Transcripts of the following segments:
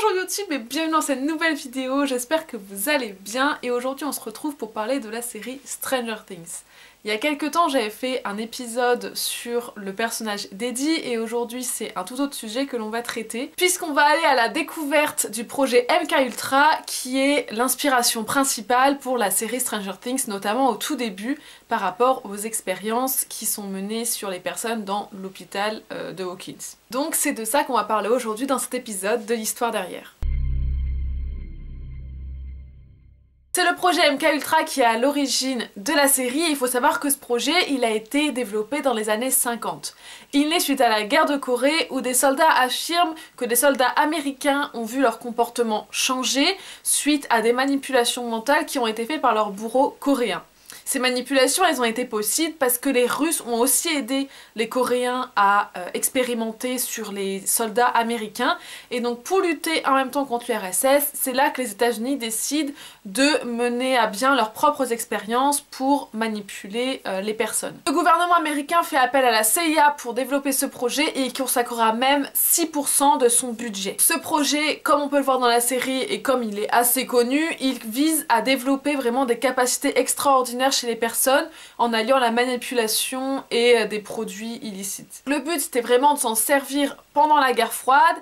Bonjour YouTube et bienvenue dans cette nouvelle vidéo, j'espère que vous allez bien et aujourd'hui on se retrouve pour parler de la série Stranger Things. Il y a quelques temps j'avais fait un épisode sur le personnage d'Eddie et aujourd'hui c'est un tout autre sujet que l'on va traiter puisqu'on va aller à la découverte du projet MKUltra qui est l'inspiration principale pour la série Stranger Things, notamment au tout début par rapport aux expériences qui sont menées sur les personnes dans l'hôpital de Hawkins. Donc c'est de ça qu'on va parler aujourd'hui dans cet épisode de l'histoire derrière. C'est le projet MKUltra qui est à l'origine de la série et il faut savoir que ce projet il a été développé dans les années 50. Il naît suite à la guerre de Corée où des soldats affirment que des soldats américains ont vu leur comportement changer suite à des manipulations mentales qui ont été faites par leurs bourreaux coréens. Ces manipulations elles ont été possibles parce que les Russes ont aussi aidé les Coréens à expérimenter sur les soldats américains et donc pour lutter en même temps contre l'URSS, c'est là que les États-Unis décident de mener à bien leurs propres expériences pour manipuler les personnes. Le gouvernement américain fait appel à la CIA pour développer ce projet et il consacrera même 6% de son budget. Ce projet, comme on peut le voir dans la série et comme il est assez connu, il vise à développer vraiment des capacités extraordinaires chez les personnes en alliant la manipulation et des produits illicites. Le but c'était vraiment de s'en servir pendant la guerre froide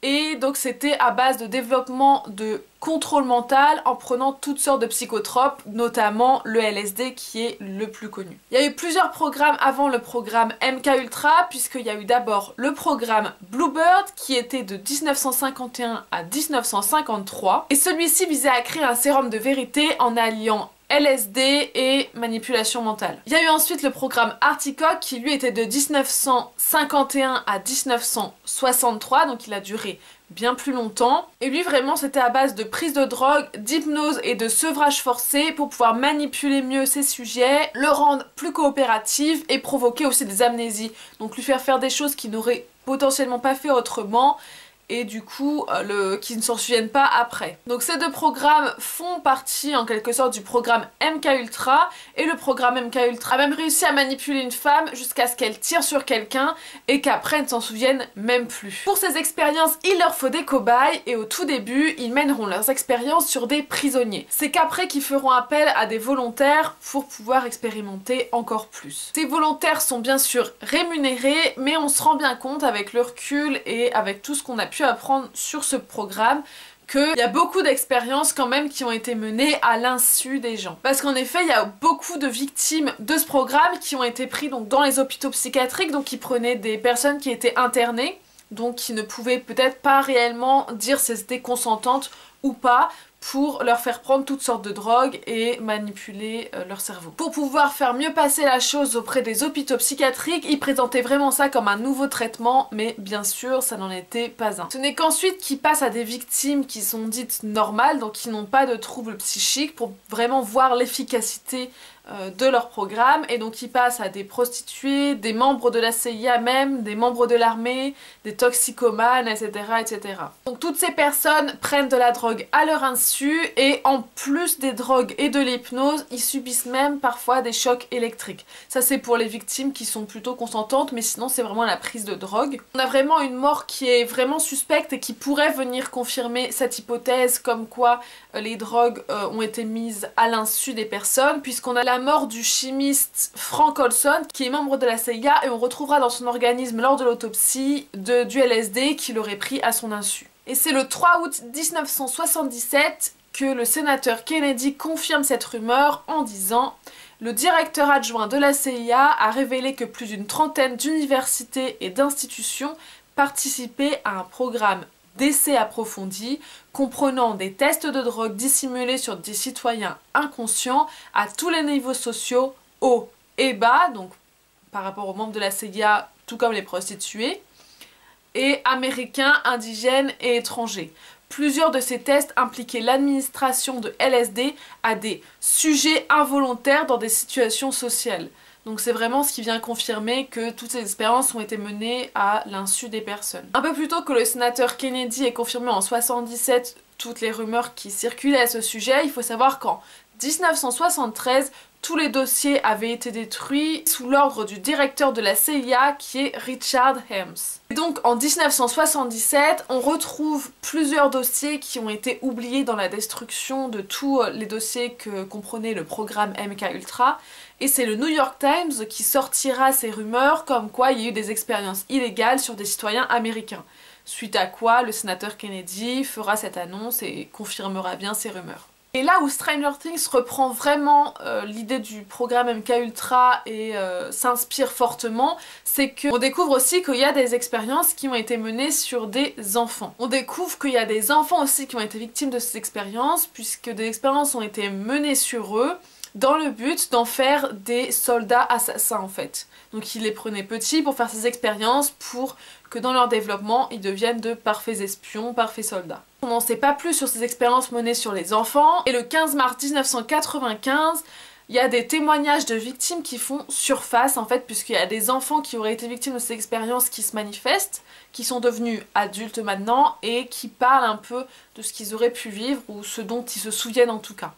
et donc c'était à base de développement de contrôle mental en prenant toutes sortes de psychotropes, notamment le LSD qui est le plus connu. Il y a eu plusieurs programmes avant le programme MKUltra puisqu'il y a eu d'abord le programme Bluebird qui était de 1951 à 1953 et celui-ci visait à créer un sérum de vérité en alliant LSD et manipulation mentale. Il y a eu ensuite le programme Articock qui lui était de 1951 à 1963, donc il a duré bien plus longtemps. Et lui vraiment c'était à base de prise de drogue, d'hypnose et de sevrage forcé pour pouvoir manipuler mieux ses sujets, le rendre plus coopératif et provoquer aussi des amnésies. Donc lui faire des choses qu'il n'aurait potentiellement pas fait autrement et du coup qui ne s'en souviennent pas après. Donc ces deux programmes font partie en quelque sorte du programme MKUltra et le programme MKUltra a même réussi à manipuler une femme jusqu'à ce qu'elle tire sur quelqu'un et qu'après elle ne s'en souvienne même plus. Pour ces expériences il leur faut des cobayes et au tout début ils mèneront leurs expériences sur des prisonniers. C'est qu'après qu'ils feront appel à des volontaires pour pouvoir expérimenter encore plus. Ces volontaires sont bien sûr rémunérés mais on se rend bien compte avec le recul et avec tout ce qu'on a pu apprendre sur ce programme qu'il y a beaucoup d'expériences quand même qui ont été menées à l'insu des gens. Parce qu'en effet, il y a beaucoup de victimes de ce programme qui ont été pris donc dans les hôpitaux psychiatriques, donc qui prenaient des personnes qui étaient internées, donc qui ne pouvaient peut-être pas réellement dire si elles étaient consentantes ou pas, pour leur faire prendre toutes sortes de drogues et manipuler leur cerveau. Pour pouvoir faire mieux passer la chose auprès des hôpitaux psychiatriques, ils présentaient vraiment ça comme un nouveau traitement, mais bien sûr ça n'en était pas un. Ce n'est qu'ensuite qu'ils passent à des victimes qui sont dites normales, donc qui n'ont pas de troubles psychiques, pour vraiment voir l'efficacité de leur programme, et donc ils passent à des prostituées, des membres de la CIA même, des membres de l'armée, des toxicomanes, etc., etc. Donc toutes ces personnes prennent de la drogue à leur insu et en plus des drogues et de l'hypnose, ils subissent même parfois des chocs électriques. Ça c'est pour les victimes qui sont plutôt consentantes, mais sinon c'est vraiment la prise de drogue. On a vraiment une mort qui est vraiment suspecte et qui pourrait venir confirmer cette hypothèse comme quoi les drogues ont été mises à l'insu des personnes, puisqu'on a la mort du chimiste Frank Olson qui est membre de la CIA et on retrouvera dans son organisme lors de l'autopsie du LSD qu'il aurait pris à son insu. Et c'est le 3 août 1977 que le sénateur Kennedy confirme cette rumeur en disant « Le directeur adjoint de la CIA a révélé que plus d'une trentaine d'universités et d'institutions participaient à un programme d'essais approfondis comprenant des tests de drogue dissimulés sur des citoyens inconscients à tous les niveaux sociaux, hauts et bas, donc par rapport aux membres de la CIA, tout comme les prostituées, et américains, indigènes et étrangers. Plusieurs de ces tests impliquaient l'administration de LSD à des sujets involontaires dans des situations sociales. Donc c'est vraiment ce qui vient confirmer que toutes ces expériences ont été menées à l'insu des personnes. Un peu plus tôt que le sénateur Kennedy ait confirmé en 1977 toutes les rumeurs qui circulaient à ce sujet, il faut savoir qu'en 1973, tous les dossiers avaient été détruits sous l'ordre du directeur de la CIA qui est Richard Helms. Et donc en 1977, on retrouve plusieurs dossiers qui ont été oubliés dans la destruction de tous les dossiers que comprenait le programme MKUltra. Et c'est le New York Times qui sortira ces rumeurs comme quoi il y a eu des expériences illégales sur des citoyens américains. Suite à quoi le sénateur Kennedy fera cette annonce et confirmera bien ces rumeurs. Et là où Stranger Things reprend vraiment l'idée du programme MKUltra et s'inspire fortement, c'est qu'on découvre aussi qu'il y a des expériences qui ont été menées sur des enfants. On découvre qu'il y a des enfants aussi qui ont été victimes de ces expériences, puisque des expériences ont été menées sur eux, dans le but d'en faire des soldats assassins en fait. Donc ils les prenaient petits pour faire ces expériences pour que dans leur développement ils deviennent de parfaits espions, parfaits soldats. On n'en sait pas plus sur ces expériences menées sur les enfants et le 15 mars 1995 il y a des témoignages de victimes qui font surface en fait, puisqu'il y a des enfants qui auraient été victimes de ces expériences qui se manifestent, qui sont devenus adultes maintenant et qui parlent un peu de ce qu'ils auraient pu vivre ou ce dont ils se souviennent en tout cas.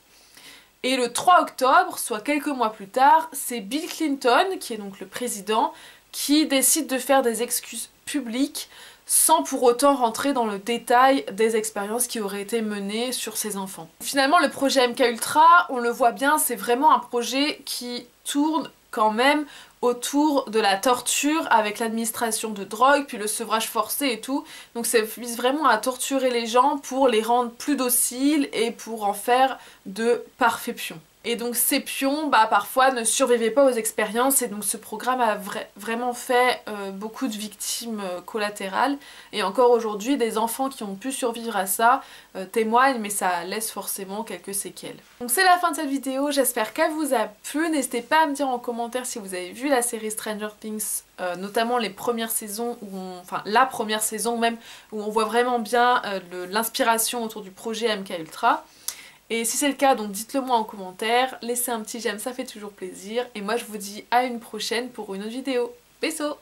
Et le 3 octobre, soit quelques mois plus tard, c'est Bill Clinton, qui est donc le président, qui décide de faire des excuses publiques sans pour autant rentrer dans le détail des expériences qui auraient été menées sur ces enfants. Finalement, le projet MKUltra, on le voit bien, c'est vraiment un projet qui tourne quand même autour de la torture avec l'administration de drogue, puis le sevrage forcé et tout. Donc ça vise vraiment à torturer les gens pour les rendre plus dociles et pour en faire de parfaits pions. Et donc ces pions, parfois ne survivaient pas aux expériences et donc ce programme a vraiment fait beaucoup de victimes collatérales. Et encore aujourd'hui, des enfants qui ont pu survivre à ça témoignent, mais ça laisse forcément quelques séquelles. Donc c'est la fin de cette vidéo, j'espère qu'elle vous a plu. N'hésitez pas à me dire en commentaire si vous avez vu la série Stranger Things, notamment les premières saisons, enfin la première saison même, où on voit vraiment bien l'inspiration autour du projet MKUltra. Et si c'est le cas, donc dites-le moi en commentaire, laissez un petit j'aime, ça fait toujours plaisir. Et moi je vous dis à une prochaine pour une autre vidéo. Bisous!